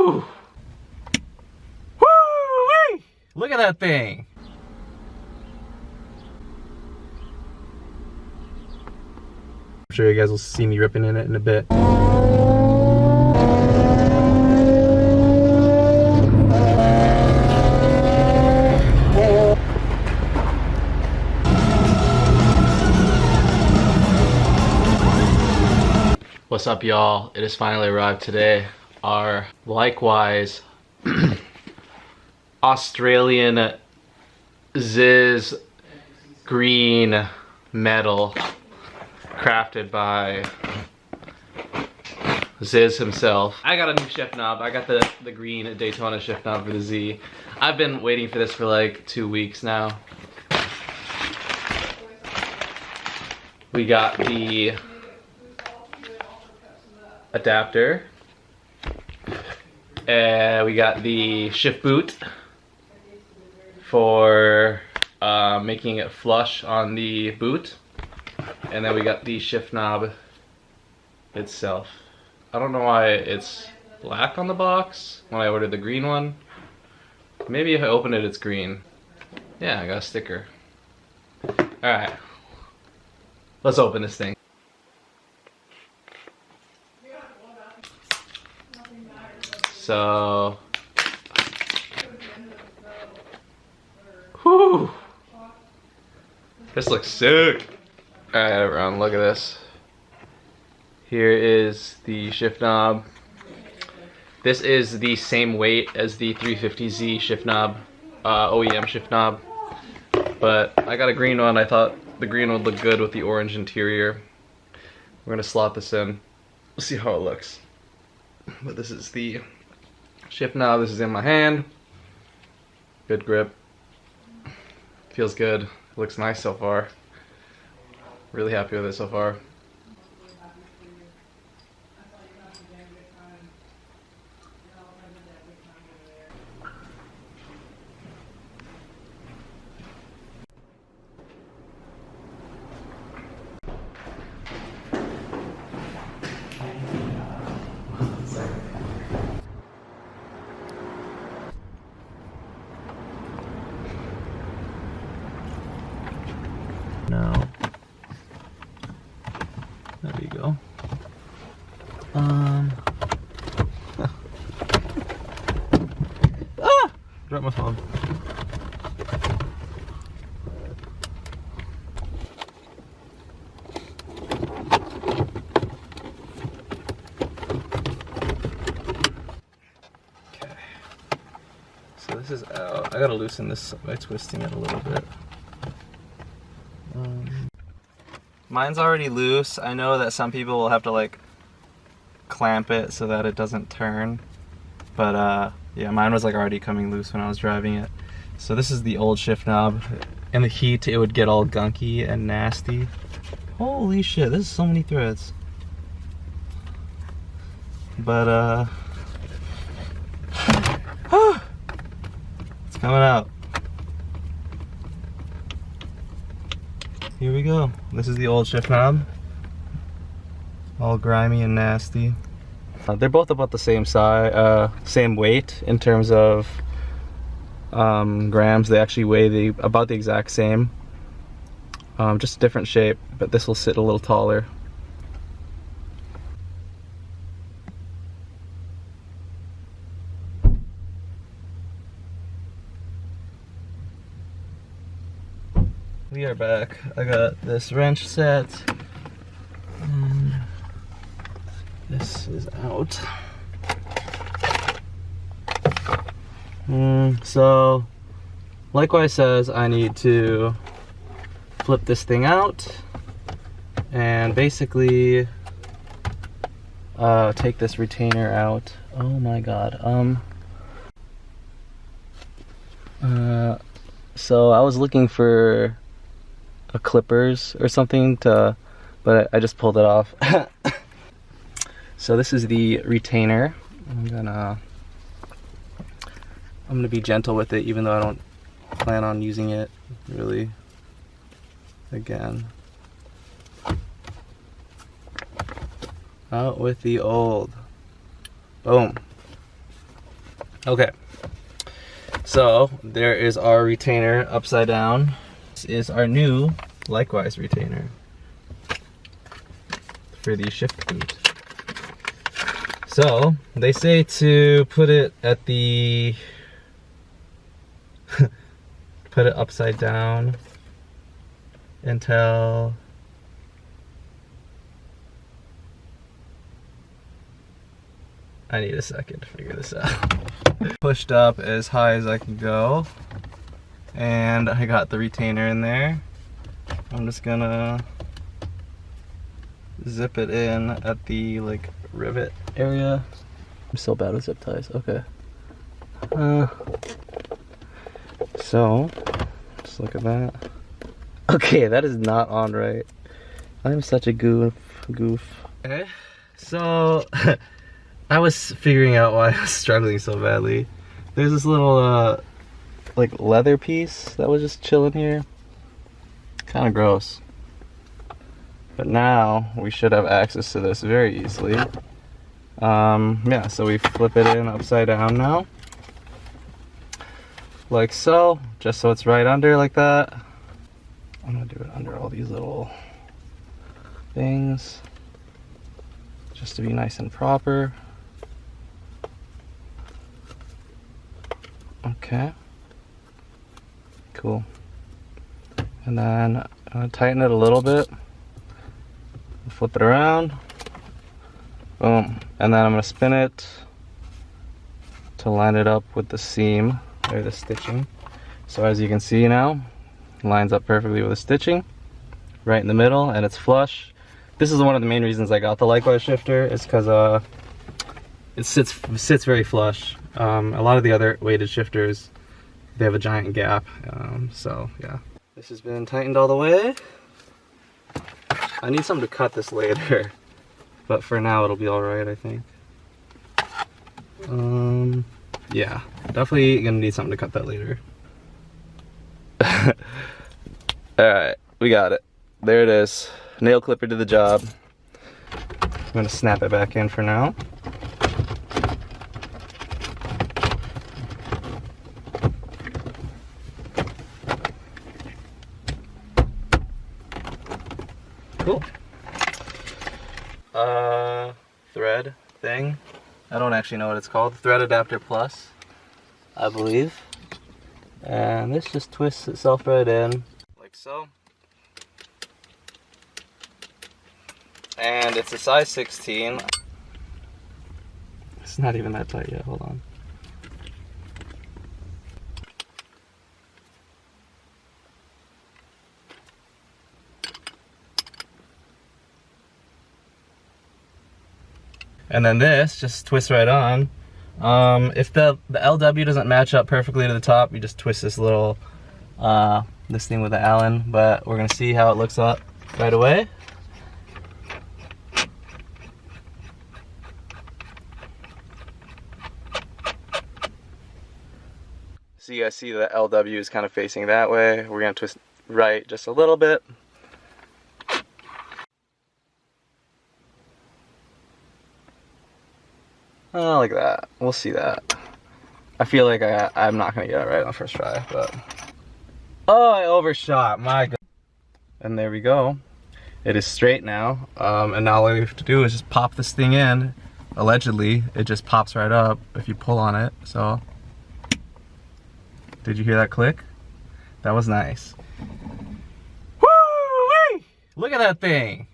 Woo! Woo-wee! Look at that thing! I'm sure you guys will see me ripping in it in a bit. What's up, y'all? It has finally arrived today. Our likewise Australian Ziz green metal crafted by Ziz himself. I got a new shift knob. I got the green Daytona shift knob for the Z. I've been waiting for this for like 2 weeks now. We got the adapter. We got the shift boot for making it flush on the boot. And then we got the shift knob itself. I don't know why it's black on the box when I ordered the green one. Maybe if I open it, it's green. Yeah, I got a sticker. Alright. Let's open this thing. So, whew, this looks sick. Alright everyone, look at this. Here is the shift knob. This is the same weight as the 350Z shift knob, OEM shift knob. But I got a green one. I thought the green would look good with the orange interior. We're gonna slot this in. We'll see how it looks. But this is the shift knob. This is in my hand. Good grip. Feels good. Looks nice so far. Really happy with it so far. Now, there you go. Drop my phone. Okay. So this is out. I gotta loosen this by twisting it a little bit. Mine's already loose. I know that some people will have to like clamp it so that it doesn't turn, but yeah, mine was like already coming loose when I was driving it. So this is the old shift knob. In the heat it would get all gunky and nasty. Holy shit, this is so many threads. But it's coming out. Here we go. This is the old shift knob. All grimy and nasty. They're both about the same size, same weight in terms of grams. They actually weigh about the exact same. Just a different shape, but this will sit a little taller. We are back. I got this wrench set. And this is out. So, likewise says I need to flip this thing out and basically take this retainer out. Oh my god. So I was looking for a clippers or something to, but I just pulled it off. So this is the retainer. I'm gonna be gentle with it, even though I don't plan on using it really again. Out with the old. Boom. Okay, so there is our retainer upside down. This is our new, likewise, retainer for the shift boot. So they say to put it at the put it upside down until I need a second to figure this out. Pushed up as high as I can go, and I got the retainer in there. I'm just gonna zip it in at the like rivet area. I'm so bad with zip ties. Okay. So just look at that. Okay, that is not on right. I'm such a goof. Okay, so I was figuring out why I was struggling so badly. There's this little like leather piece that was just chilling here. Kind of gross. But now we should have access to this very easily. Yeah, so we flip it in upside down now. Like so, just so it's right under like that. I'm gonna do it under all these little things, just to be nice and proper. Okay, cool. And then I'm gonna tighten it a little bit, flip it around, boom, and then I'm gonna spin it to line it up with the seam or the stitching. So as you can see now, it lines up perfectly with the stitching right in the middle, and it's flush. This is one of the main reasons I got the likewise shifter, is because it sits very flush. A lot of the other weighted shifters, they have a giant gap. So yeah, this has been tightened all the way. I need something to cut this later, but for now it'll be all right, I think. Yeah, definitely gonna need something to cut that later. Alright, we got it. There it is. Nail clipper did the job. I'm gonna snap it back in for now. Cool. Thread thing. I don't actually know what it's called. Thread adapter plus, I believe. And this just twists itself right in, like so. And it's a size 16. It's not even that tight yet, hold on. And then this just twists right on. If the LW doesn't match up perfectly to the top, you just twist this little, this thing with the Allen, but we're gonna see how it looks up right away. So you guys see the LW is kind of facing that way. We're gonna twist right just a little bit. Oh, like that. We'll see that. I feel like I'm not gonna get it right on the first try, but... Oh, I overshot, my God. And there we go. It is straight now. And now all we have to do is just pop this thing in. Allegedly, it just pops right up if you pull on it, so... Did you hear that click? That was nice. Woo-wee! Look at that thing!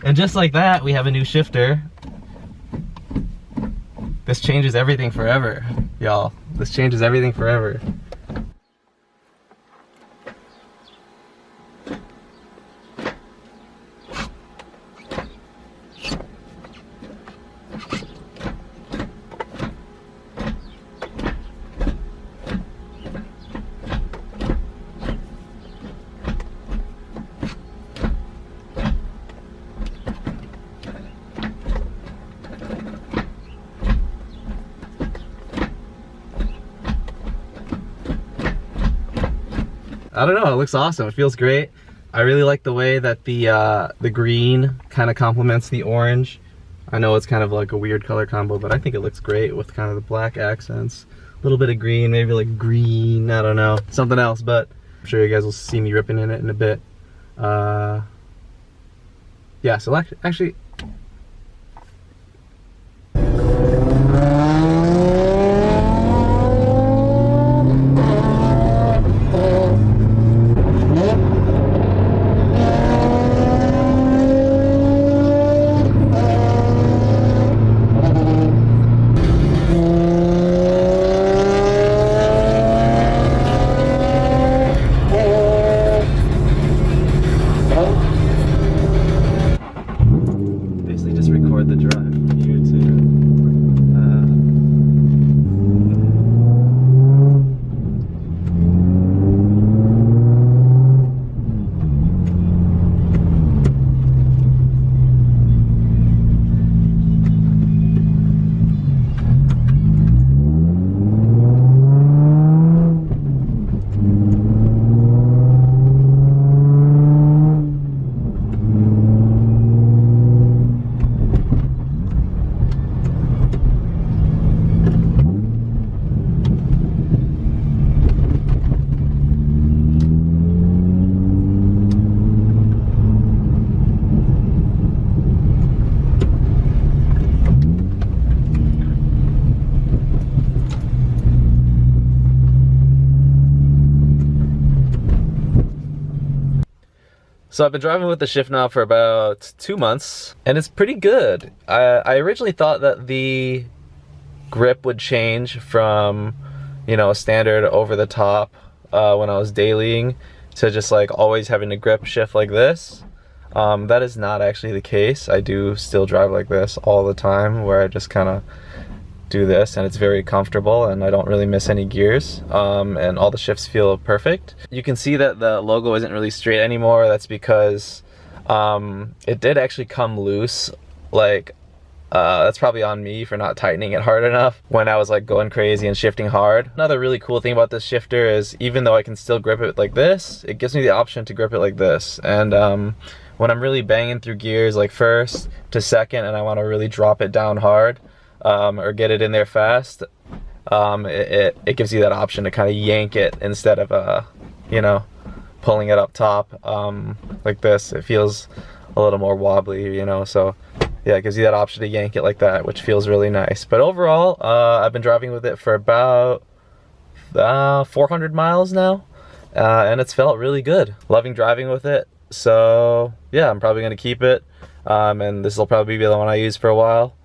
And just like that, we have a new shifter. This changes everything forever, y'all. This changes everything forever. I don't know, it looks awesome. It feels great. I really like the way that the green kind of complements the orange. I know it's kind of like a weird color combo, but I think it looks great with kind of the black accents. A little bit of green, maybe like green, I don't know, something else, but I'm sure you guys will see me ripping in it in a bit. Yeah, so actually, just record the drive from here to So I've been driving with the shift knob for about 2 months, and it's pretty good. I originally thought that the grip would change from, you know, a standard over the top when I was dailying to just like always having to grip shift like this. That is not actually the case. I do still drive like this all the time, where I just kind of do this, and it's very comfortable and I don't really miss any gears, and all the shifts feel perfect. You can see that the logo isn't really straight anymore. That's because it did actually come loose. Like that's probably on me for not tightening it hard enough when I was like going crazy and shifting hard. Another really cool thing about this shifter is, even though I can still grip it like this, it gives me the option to grip it like this. And when I'm really banging through gears, like first to second, and I want to really drop it down hard, or get it in there fast, it gives you that option to kind of yank it instead of you know, pulling it up top like this. It feels a little more wobbly, you know, so yeah, it gives you that option to yank it like that, which feels really nice. But overall, I've been driving with it for about 400 miles now, and it's felt really good. Loving driving with it, so yeah, I'm probably gonna keep it, and this will probably be the one I use for a while.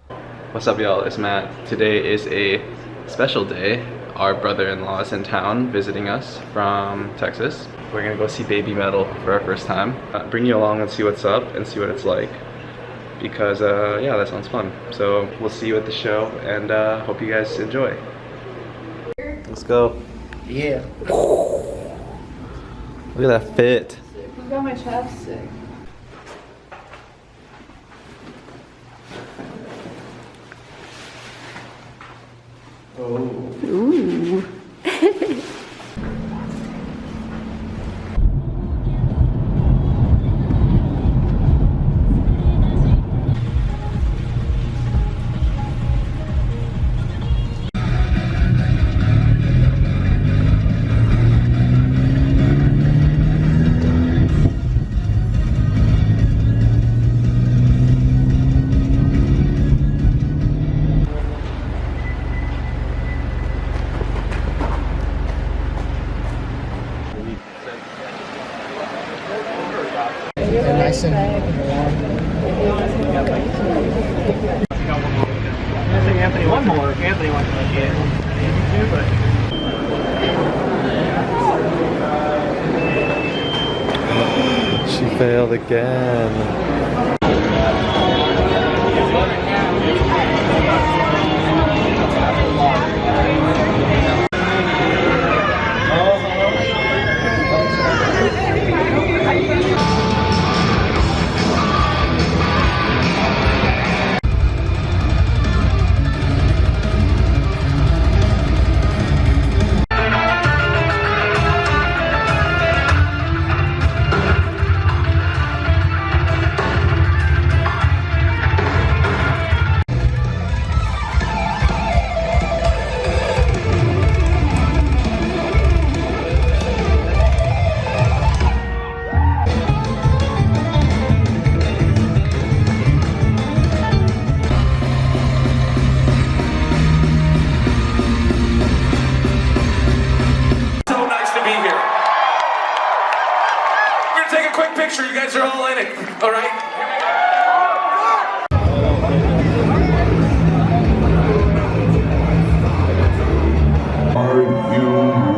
What's up, y'all? It's Matt. Today is a special day. Our brother-in-law is in town visiting us from Texas. We're gonna go see babymetal for our first time. Bring you along and see what's up and see what it's like, because yeah, that sounds fun. So we'll see you at the show, and hope you guys enjoy. Let's go. Yeah. Look at that fit. Who got my chapstick? Oh. Ooh. Nice and Anthony, one more. Anthony wants to get it. But She failed again. all in it, all right? Are you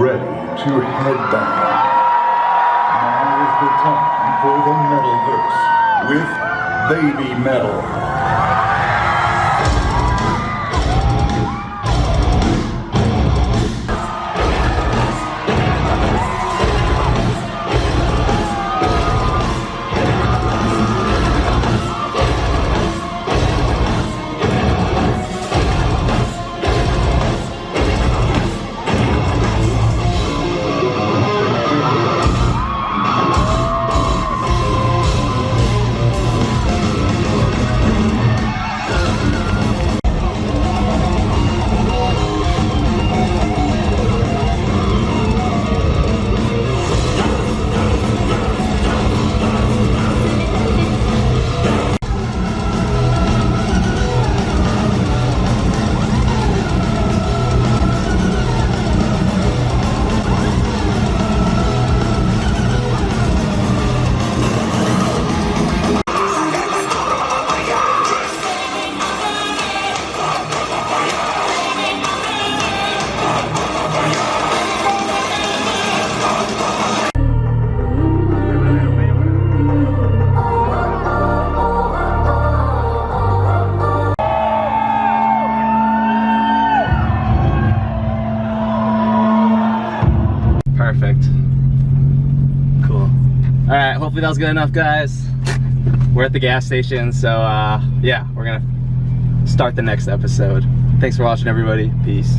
ready to head back? Now is the time for the metalverse with Baby Metal. Perfect. Cool. All right, hopefully that was good enough, guys. We're at the gas station, so yeah, we're gonna start the next episode. Thanks for watching, everybody. Peace.